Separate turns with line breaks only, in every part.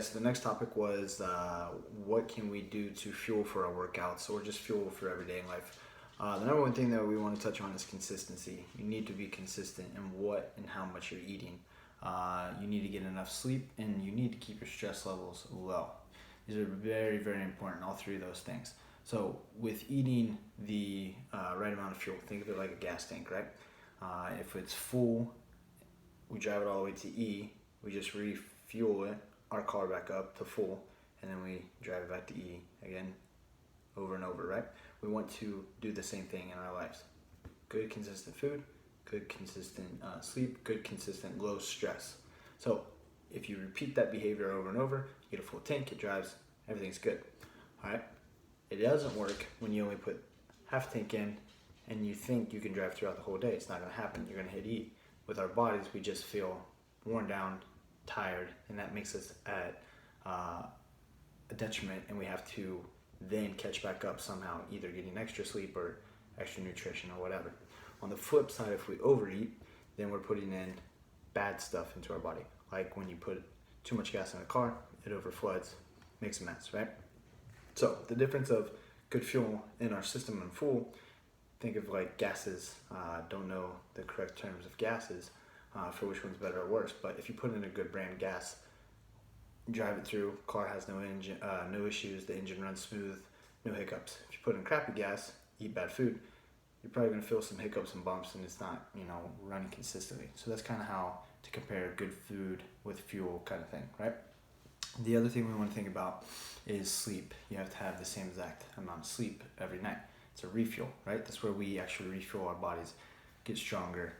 guys, so the next topic was what can we do to fuel for our workouts or just fuel for everyday life. The number one thing that we want to touch on is consistency. You need to be consistent in what and how much you're eating. You need to get enough sleep, and you need to keep your stress levels low. These are very, very important, all three of those things. So with eating the right amount of fuel, think of it like a gas tank, right? If it's full, we drive it all the way to E, we just refuel it, our car back up to full, and then we drive it back to E again, over and over, right? We want to do the same thing in our lives. Good, consistent food, good, consistent sleep, good, consistent, low stress. So if you repeat that behavior over and over, you get a full tank, it drives, everything's good, all right? It doesn't work when you only put half a tank in and you think you can drive throughout the whole day. It's not gonna happen, you're gonna hit E. With our bodies, we just feel worn down, tired, and that makes us at a detriment, and we have to then catch back up somehow, either getting extra sleep or extra nutrition or whatever. On the flip side, if we overeat, then we're putting in bad stuff into our body. Like when you put too much gas in a car, it overfloods, makes a mess, right? So the difference of good fuel in our system and full, think of like gases. Don't know the correct terms of gases for which one's better or worse, but if you put in a good brand gas, drive it through, car has no engine, no issues, the engine runs smooth, no hiccups. If you put in crappy gas, eat bad food, you're probably gonna feel some hiccups and bumps, and it's not, running consistently. So that's kind of how to compare good food with fuel kind of thing, right? The other thing we want to think about is sleep. You have to have the same exact amount of sleep every night. It's a refuel, right? That's where we actually refuel our bodies, get stronger,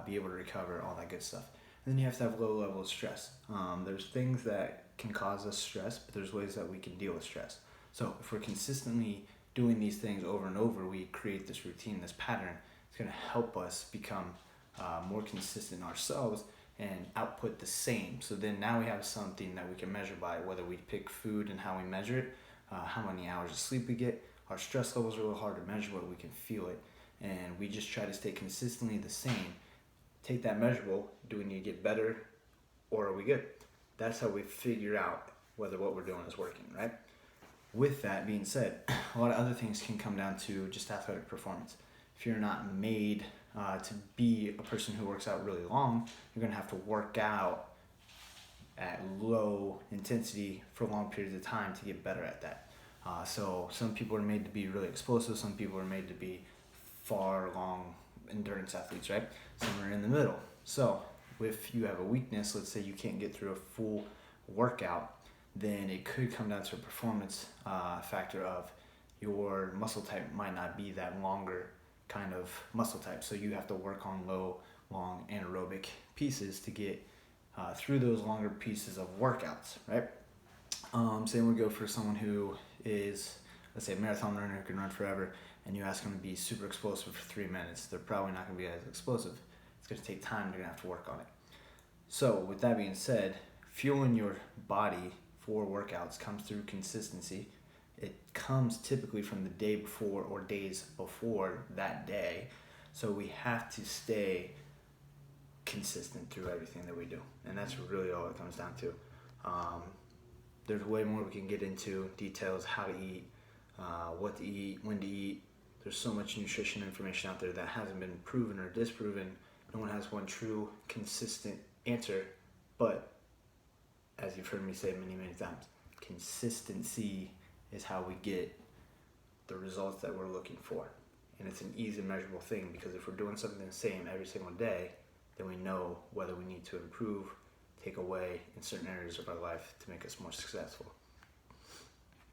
be able to recover, all that good stuff. And then you have to have low level of stress. There's things that can cause us stress, but there's ways that we can deal with stress. So if we're consistently doing these things over and over, we create this routine, this pattern. It's going to help us become more consistent ourselves and output the same. So then now we have something that we can measure by, whether we pick food and how we measure it, how many hours of sleep we get. Our stress levels are a little hard to measure, but we can feel it. And we just try to stay consistently the same. Take that measurable, do we need to get better or are we good? That's how we figure out whether what we're doing is working, right? With that being said, a lot of other things can come down to just athletic performance. If you're not made to be a person who works out really long, you're gonna have to work out at low intensity for long periods of time to get better at that. So some people are made to be really explosive, some people are made to be far long endurance athletes, right? Some are in the middle. So if you have a weakness, let's say you can't get through a full workout, then it could come down to a performance factor of your muscle type might not be that longer kind of muscle type. So you have to work on low, long anaerobic pieces to get through those longer pieces of workouts, right? Same would go for someone who is, let's say, a marathon runner who can run forever, and you ask them to be super explosive for 3 minutes. They're probably not going to be as explosive. It's going to take time. They're going to have to work on it. So with that being said, fueling your body for workouts comes through consistency. It comes typically from the day before or days before that day. So we have to stay consistent through everything that we do. And that's really all it comes down to. There's way more we can get into, details, how to eat, what to eat, when to eat. There's so much nutrition information out there that hasn't been proven or disproven. No one has one true, consistent answer. But as you've heard me say many, many times, consistency is how we get the results that we're looking for. And it's an easy measurable thing, because if we're doing something the same every single day, then we know whether we need to improve, take away in certain areas of our life to make us more successful.